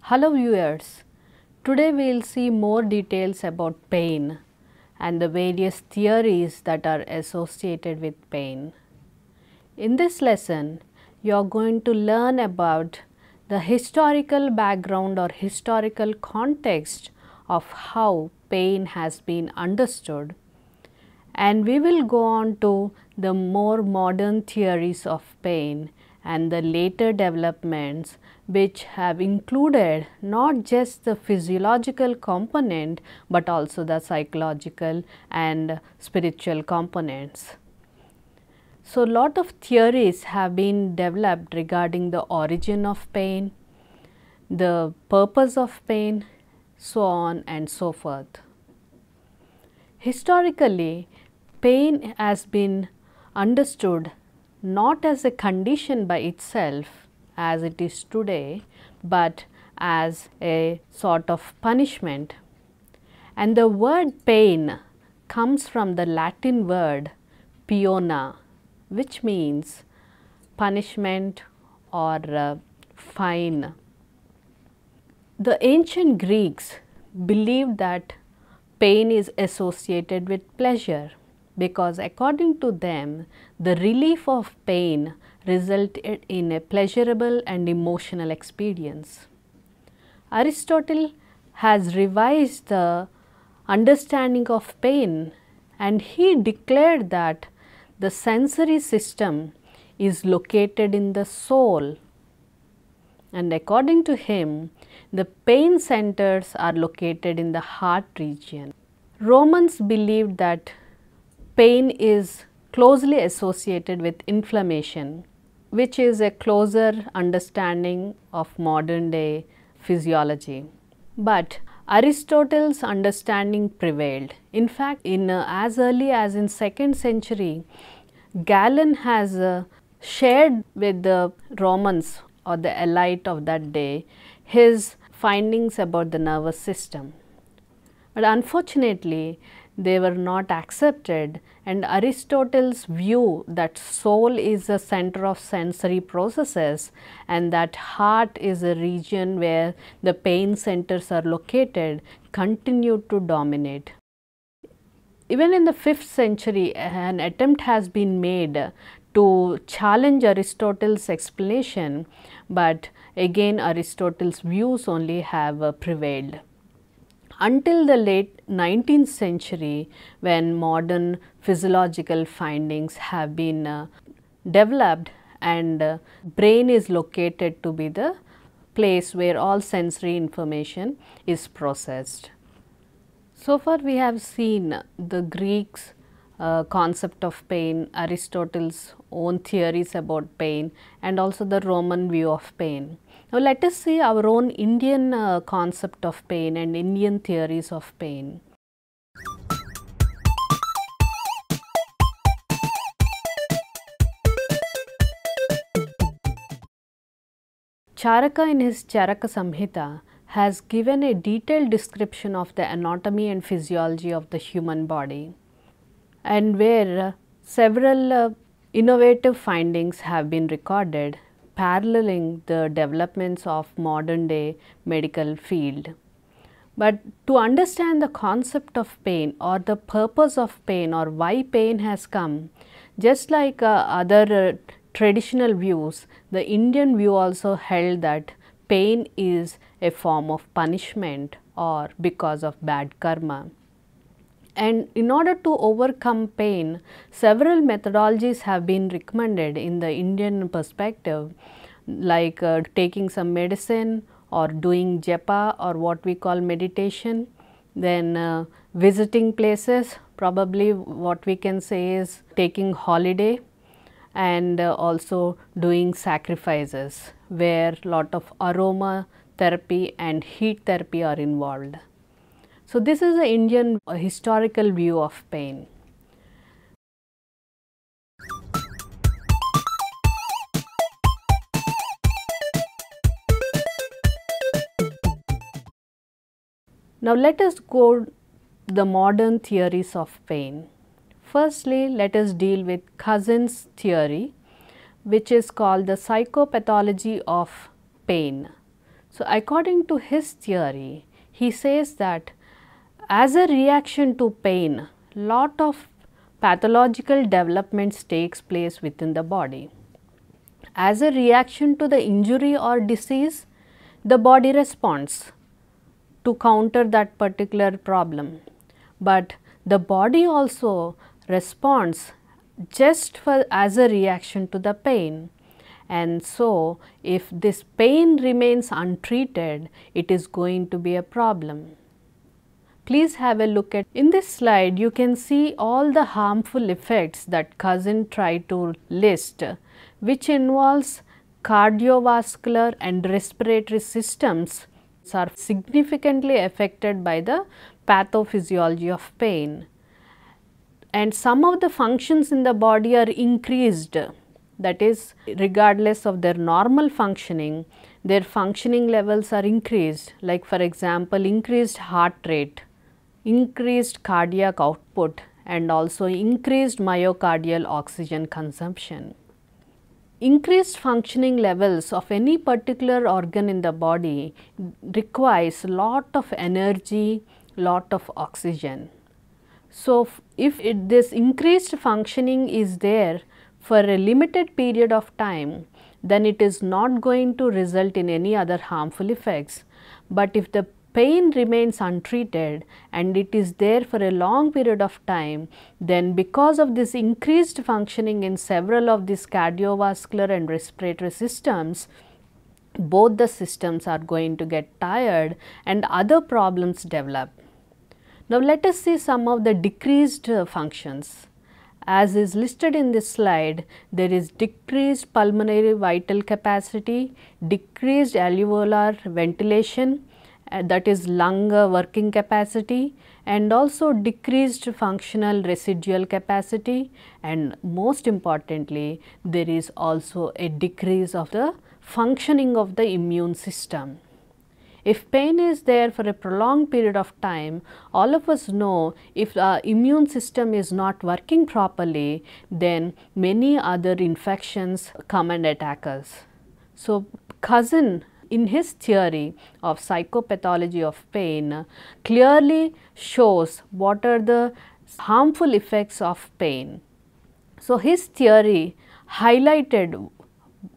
Hello viewers, today we will see more details about pain and the various theories that are associated with pain. In this lesson, you are going to learn about the historical background or historical context of how pain has been understood, and we will go on to the more modern theories of pain and the later developments which have included not just the physiological component, but also the psychological and spiritual components. So, lot of theories have been developed regarding the origin of pain, the purpose of pain, so on and so forth. Historically, pain has been understood not as a condition by itself as it is today, but as a sort of punishment. And the word pain comes from the Latin word piona, which means punishment or fine. The ancient Greeks believed that pain is associated with pleasure, because according to them, the relief of pain resulted in a pleasurable and emotional experience. Aristotle has revised the understanding of pain, and he declared that the sensory system is located in the soul, and according to him, the pain centers are located in the heart region. Romans believed that pain is closely associated with inflammation, which is a closer understanding of modern day physiology. But Aristotle's understanding prevailed. In fact, in as early as in 2nd century, Galen has shared with the Romans or the elite of that day his findings about the nervous system. But unfortunately, they were not accepted, and Aristotle's view that soul is the center of sensory processes and that heart is a region where the pain centers are located continued to dominate. Even in the 5th century, an attempt has been made to challenge Aristotle's explanation, but again Aristotle's views only have prevailed. Until the late 19th century, when modern physiological findings have been developed and brain is located to be the place where all sensory information is processed. So far we have seen the Greeks' concept of pain, Aristotle's own theories about pain, and also the Roman view of pain. Now, let us see our own Indian concept of pain and Indian theories of pain. Charaka in his Charaka Samhita has given a detailed description of the anatomy and physiology of the human body, and where several innovative findings have been recorded paralleling the developments of modern day medical field. But to understand the concept of pain or the purpose of pain or why pain has come, just like other traditional views, the Indian view also held that pain is a form of punishment or because of bad karma. And in order to overcome pain, several methodologies have been recommended in the Indian perspective, like taking some medicine or doing japa or what we call meditation, then visiting places, probably what we can say is taking holiday, and also doing sacrifices where lot of aroma therapy and heat therapy are involved. So, this is the Indian historical view of pain. Now, let us go the modern theories of pain. Firstly, let us deal with Cousins' theory, which is called the psychopathology of pain. So, according to his theory, he says that as a reaction to pain, lot of pathological developments takes place within the body. As a reaction to the injury or disease, the body responds to counter that particular problem, but the body also responds just for as a reaction to the pain. And so, if this pain remains untreated, it is going to be a problem. Please have a look at, in this slide you can see all the harmful effects that Cousins tried to list, which involves cardiovascular and respiratory systems are significantly affected by the pathophysiology of pain. And some of the functions in the body are increased, that is, regardless of their normal functioning, their functioning levels are increased, like for example, increased heart rate, increased cardiac output, and also increased myocardial oxygen consumption. Increased functioning levels of any particular organ in the body requires lot of energy, lot of oxygen. So, if this increased functioning is there for a limited period of time, then it is not going to result in any other harmful effects. But if the pain remains untreated and it is there for a long period of time, then because of this increased functioning in several of these cardiovascular and respiratory systems, both the systems are going to get tired and other problems develop. Now, let us see some of the decreased functions. As is listed in this slide, there is decreased pulmonary vital capacity, decreased alveolar ventilation, that is lung working capacity, and also decreased functional residual capacity, and most importantly, there is also a decrease of the functioning of the immune system. If pain is there for a prolonged period of time, all of us know if the immune system is not working properly, then many other infections come and attack us. So, Cousins in his theory of psychopathology of pain clearly shows what are the harmful effects of pain. So, his theory highlighted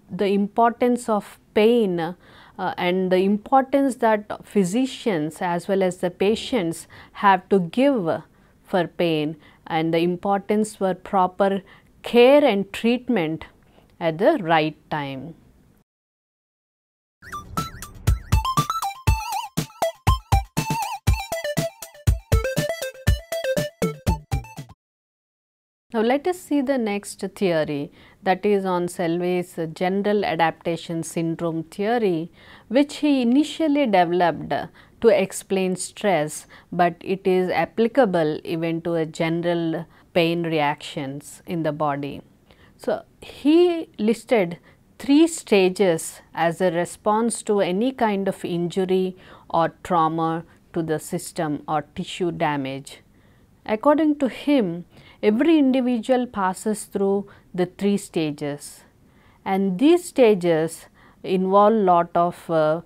the importance of pain and the importance that physicians as well as the patients have to give for pain, and the importance for proper care and treatment at the right time. Now, let us see the next theory, that is on Selye's general adaptation syndrome theory, which he initially developed to explain stress, but it is applicable even to a general pain reactions in the body. So, he listed 3 stages as a response to any kind of injury or trauma to the system or tissue damage. According to him, every individual passes through the 3 stages, and these stages involve lot of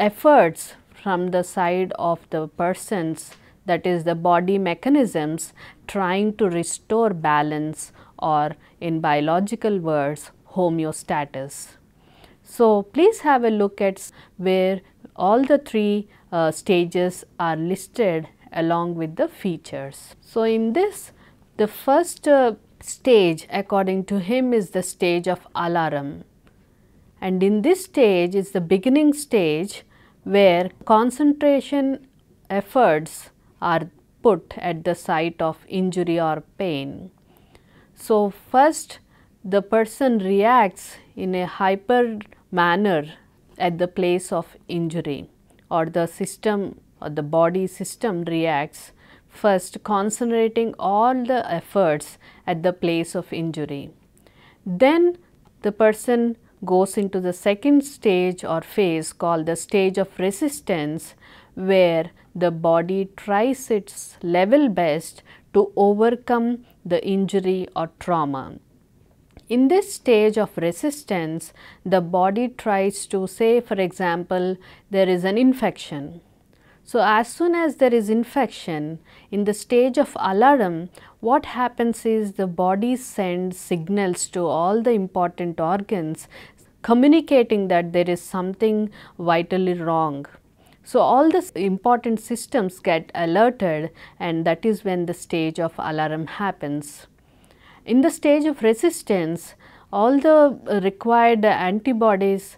efforts from the side of the persons, that is the body mechanisms trying to restore balance, or in biological words, homeostasis. So, please have a look at where all the 3 stages are listed along with the features. So, in this, the first stage according to him is the stage of alarm, and in this stage is the beginning stage where concentration efforts are put at the site of injury or pain. So, first the person reacts in a hyper manner at the place of injury, or the system or the body system reacts first concentrating all the efforts at the place of injury. Then the person goes into the second stage or phase called the stage of resistance, where the body tries its level best to overcome the injury or trauma. In this stage of resistance, the body tries to say, for example, there is an infection. So, as soon as there is infection, in the stage of alarm, what happens is the body sends signals to all the important organs communicating that there is something vitally wrong. So, all the important systems get alerted, and that is when the stage of alarm happens. In the stage of resistance, all the required antibodies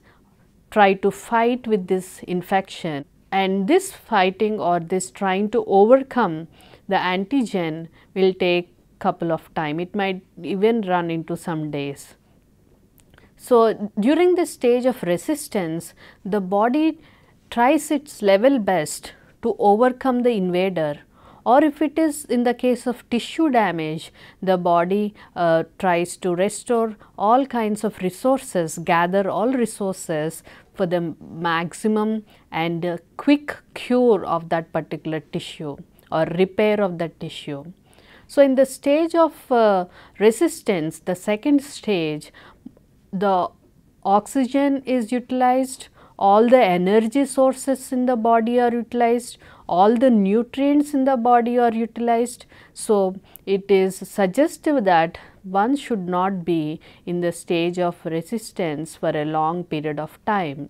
try to fight with this infection, and this fighting or this trying to overcome the antigen will take couple of time. It might even run into some days. So, during this stage of resistance, the body tries its level best to overcome the invader, or if it is in the case of tissue damage, the body tries to restore all kinds of resources, gather all resources for the maximum and quick cure of that particular tissue or repair of that tissue. So, in the stage of resistance, the second stage, the oxygen is utilized, all the energy sources in the body are utilized, all the nutrients in the body are utilized. So, it is suggestive that one should not be in the stage of resistance for a long period of time,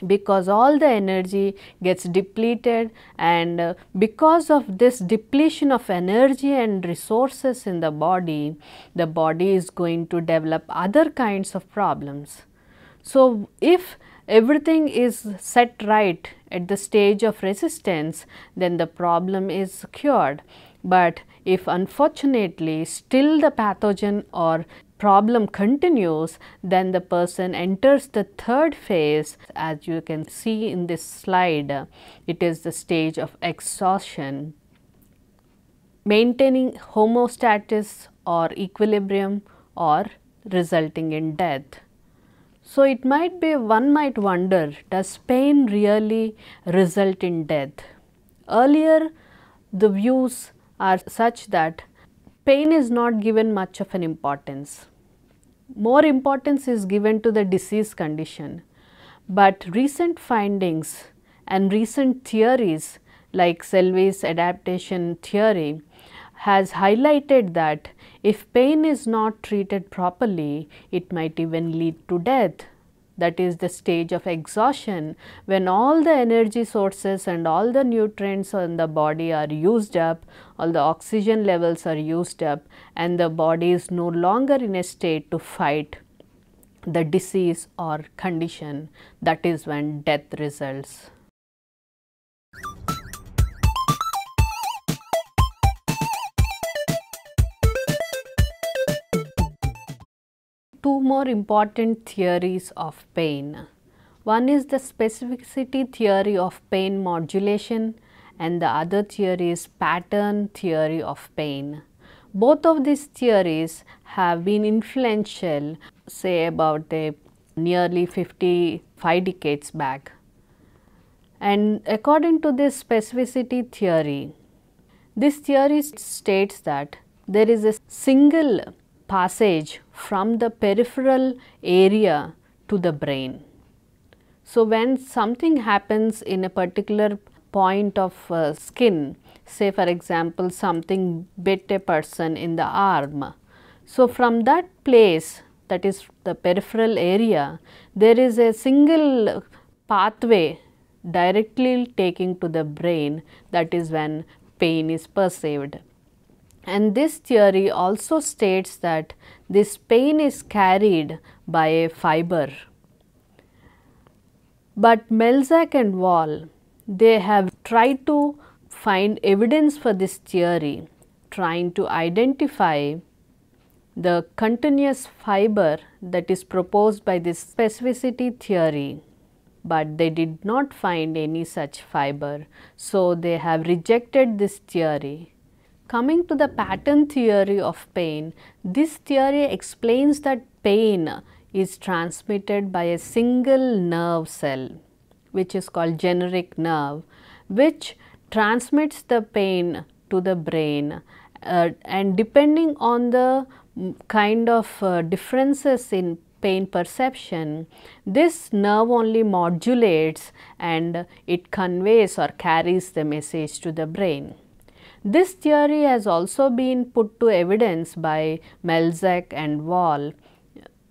because all the energy gets depleted, and because of this depletion of energy and resources in the body is going to develop other kinds of problems. So, if everything is set right at the stage of resistance, then the problem is cured. But if unfortunately still the pathogen or problem continues, then the person enters the third phase. As you can see in this slide, it is the stage of exhaustion. Maintaining homeostasis or equilibrium or resulting in death. So, it might be, one might wonder, does pain really result in death? Earlier, the views are such that pain is not given much of an importance. More importance is given to the disease condition. But recent findings and recent theories like Selye's adaptation theory has highlighted that if pain is not treated properly, it might even lead to death. That is the stage of exhaustion, when all the energy sources and all the nutrients in the body are used up, all the oxygen levels are used up, and the body is no longer in a state to fight the disease or condition. That is when death results. Two more important theories of pain. One is the specificity theory of pain modulation, and the other theory is pattern theory of pain. Both of these theories have been influential, say about nearly 55 decades back. And according to this specificity theory, this theory states that there is a single passage from the peripheral area to the brain. So, when something happens in a particular point of skin, say for example, something bit a person in the arm. So, from that place, that is the peripheral area, there is a single pathway directly taking to the brain. That is when pain is perceived. And this theory also states that this pain is carried by a fiber. But Melzack and Wall, they have tried to find evidence for this theory, trying to identify the continuous fiber that is proposed by this specificity theory, but they did not find any such fiber. So, they have rejected this theory. Coming to the pattern theory of pain, this theory explains that pain is transmitted by a single nerve cell, which is called generic nerve, which transmits the pain to the brain, and depending on the kind of differences in pain perception, this nerve only modulates and it conveys or carries the message to the brain. This theory has also been put to evidence by Melzack and Wall,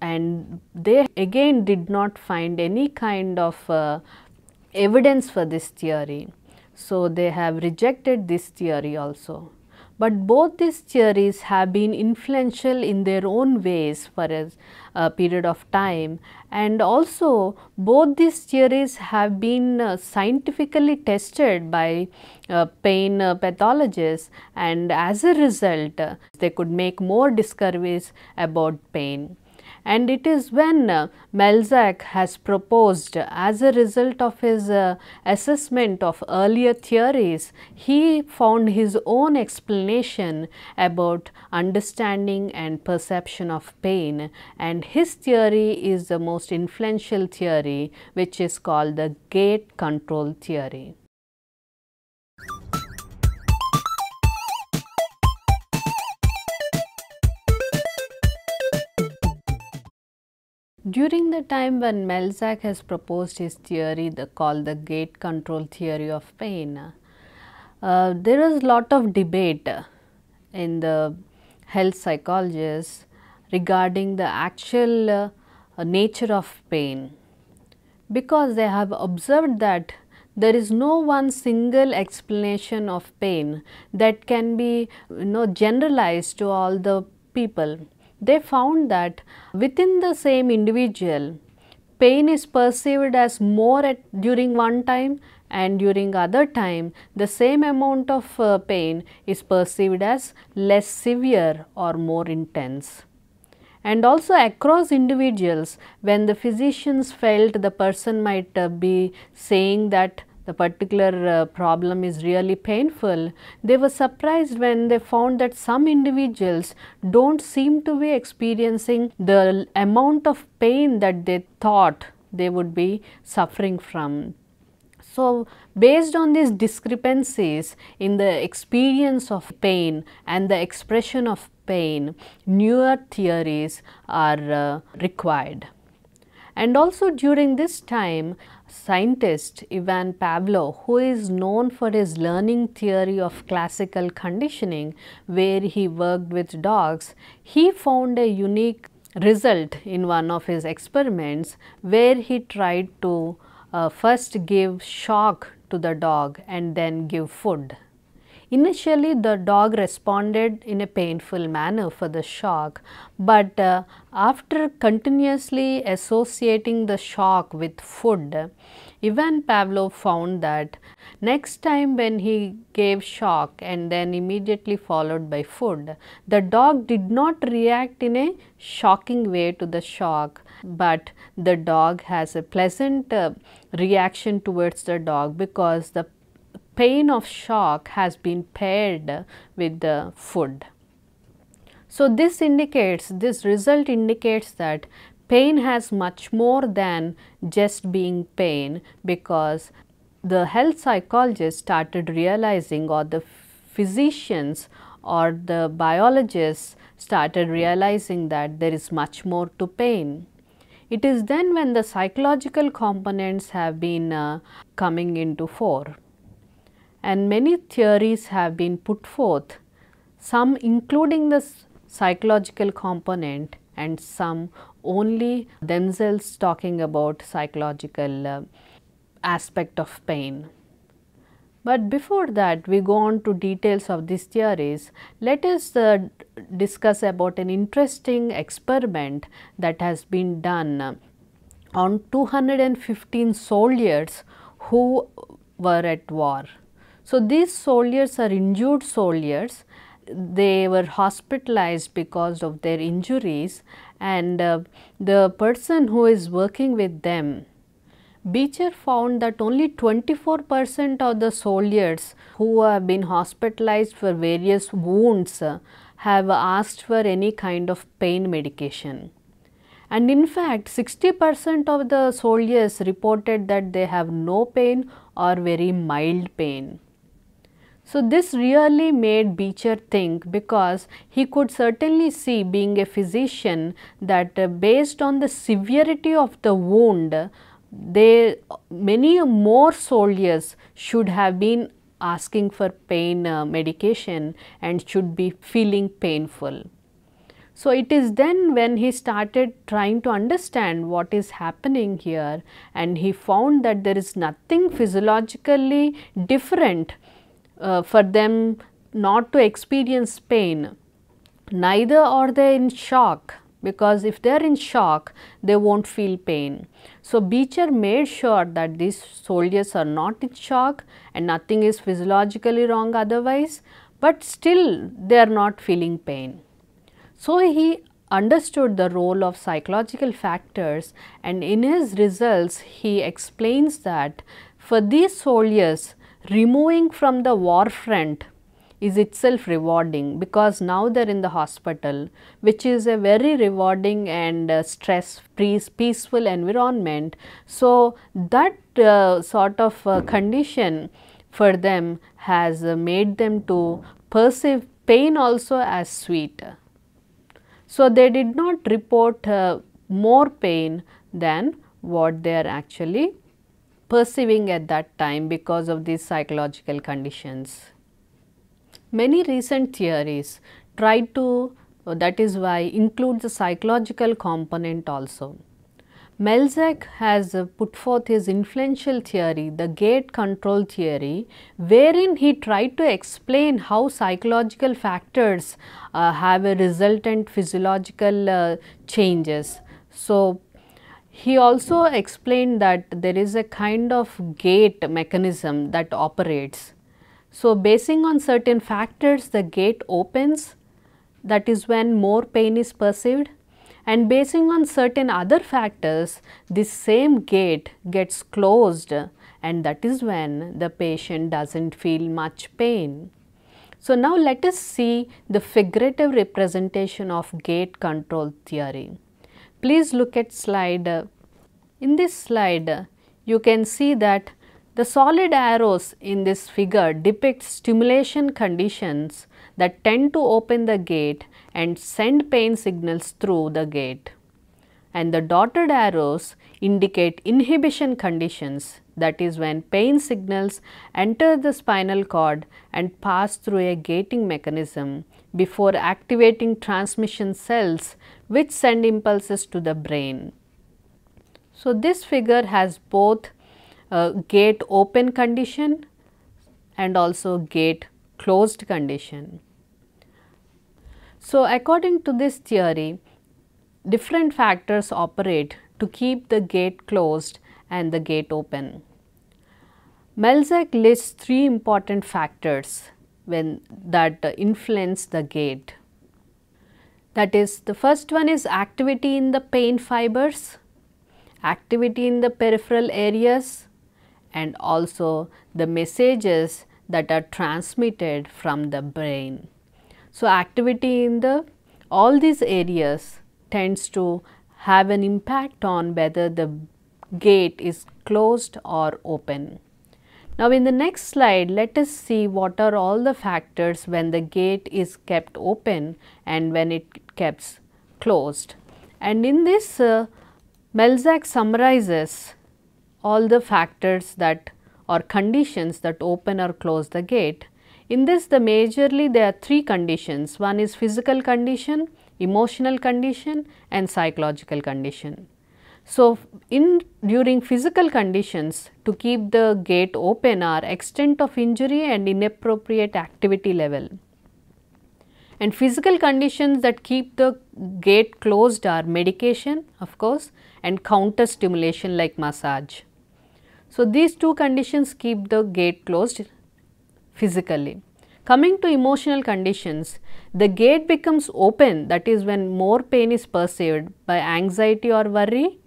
and they again did not find any kind of evidence for this theory. So, they have rejected this theory also. But both these theories have been influential in their own ways for a period of time, and also both these theories have been scientifically tested by pain pathologists, and as a result they could make more discoveries about pain. And it is when Melzack has proposed, as a result of his assessment of earlier theories, he found his own explanation about understanding and perception of pain, and his theory is the most influential theory, which is called the gate control theory. During the time when Melzack has proposed his theory called the gate control theory of pain, there was a lot of debate in the health psychologists regarding the actual nature of pain, because they have observed that there is no one single explanation of pain that can be generalized to all the people. They found that within the same individual, pain is perceived as more during one time, and during other time the same amount of pain is perceived as less severe or more intense. And also across individuals, when the physicians felt the person might be saying that the particular problem is really painful, they were surprised when they found that some individuals do not seem to be experiencing the amount of pain that they thought they would be suffering from. So, based on these discrepancies in the experience of pain and the expression of pain, newer theories are required. And also during this time, scientist Ivan Pavlov, who is known for his learning theory of classical conditioning, where he worked with dogs, he found a unique result in one of his experiments, where he tried to first give shock to the dog and then give food. Initially, the dog responded in a painful manner for the shock, but after continuously associating the shock with food, Ivan Pavlov found that next time when he gave shock and then immediately followed by food, the dog did not react in a shocking way to the shock, but the dog has a pleasant reaction towards the dog, because the pain of shock has been paired with the food. So, this result indicates that pain has much more than just being pain, because the health psychologists started realizing, or the physicians or the biologists started realizing, that there is much more to pain. It is then when the psychological components have been coming into fore, and many theories have been put forth, some including the psychological component and some only themselves talking about psychological aspect of pain. But before that we go on to details of these theories, let us discuss about an interesting experiment that has been done on 215 soldiers who were at war. So, these soldiers are injured soldiers, they were hospitalized because of their injuries, and the person who is working with them, Beecher, found that only 24% of the soldiers who have been hospitalized for various wounds have asked for any kind of pain medication. And in fact, 60% of the soldiers reported that they have no pain or very mild pain. So, this really made Beecher think, because he could certainly see, being a physician, that based on the severity of the wound, many more soldiers should have been asking for pain medication and should be feeling painful. So, it is then when he started trying to understand what is happening here, and he found that there is nothing physiologically different for them not to experience pain. Neither are they in shock, because if they are in shock, they will not feel pain. So, Beecher made sure that these soldiers are not in shock and nothing is physiologically wrong otherwise, but still they are not feeling pain. So, he understood the role of psychological factors, and in his results he explains that for these soldiers, removing from the war front is itself rewarding, because now they are in the hospital, which is a very rewarding and stress free peaceful environment. So, that sort of condition for them has made them to perceive pain also as sweet. So, they did not report more pain than what they are actually perceiving at that time because of these psychological conditions. Many recent theories try to, that is why, include the psychological component also. Melzack has put forth his influential theory, the gate control theory, wherein he tried to explain how psychological factors have a resultant physiological changes. So, he also explained that there is a kind of gate mechanism that operates. So, basing on certain factors, the gate opens, that is when more pain is perceived, and basing on certain other factors, this same gate gets closed, and that is when the patient does not feel much pain. So, now let us see the figurative representation of gate control theory. Please look at slide. In this slide, you can see that the solid arrows in this figure depict stimulation conditions that tend to open the gate and send pain signals through the gate, and the dotted arrows indicate inhibition conditions, that is when pain signals enter the spinal cord and pass through a gating mechanism before activating transmission cells which send impulses to the brain. So, this figure has both gate open condition and also gate closed condition. So, according to this theory, different factors operate to keep the gate closed and the gate open. Melzack lists three important factors that influence the gate. That is, the first one is activity in the pain fibers, activity in the peripheral areas, and also the messages that are transmitted from the brain. So, activity in all these areas tends to have an impact on whether the gate is closed or open. Now, in the next slide, let us see what are all the factors when the gate is kept open and when it kept closed. And in this, Melzack summarizes all the factors that or conditions that open or close the gate. In this, majorly there are three conditions. One is physical condition, emotional condition, and psychological condition. So, during physical conditions, to keep the gate open are extent of injury and inappropriate activity level. And physical conditions that keep the gate closed are medication, of course, and counter stimulation like massage. So, these two conditions keep the gate closed physically. Coming to emotional conditions, the gate becomes open, that is when more pain is perceived by anxiety or worry,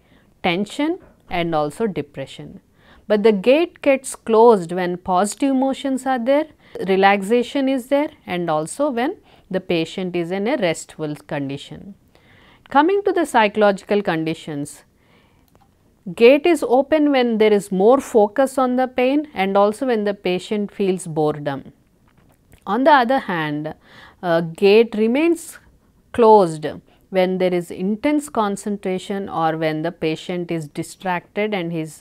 tension, and also depression. But the gate gets closed when positive emotions are there, relaxation is there, and also when the patient is in a restful condition. Coming to the psychological conditions, gate is open when there is more focus on the pain and also when the patient feels boredom. On the other hand, gate remains closed when there is intense concentration or when the patient is distracted and he is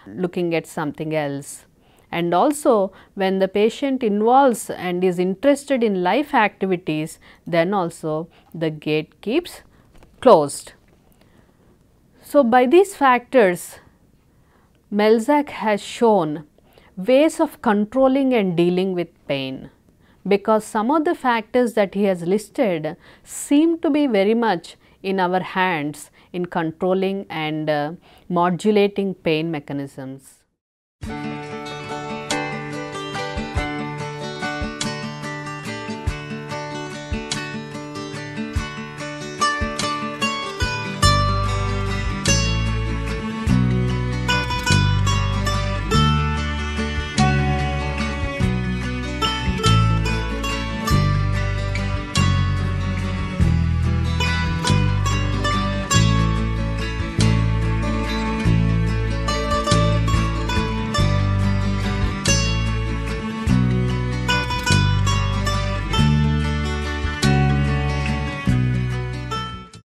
looking at something else. And also when the patient involves and is interested in life activities, then also the gate keeps closed. So, by these factors, Melzack has shown ways of controlling and dealing with pain, because some of the factors that he has listed seem to be very much in our hands in controlling and modulating pain mechanisms.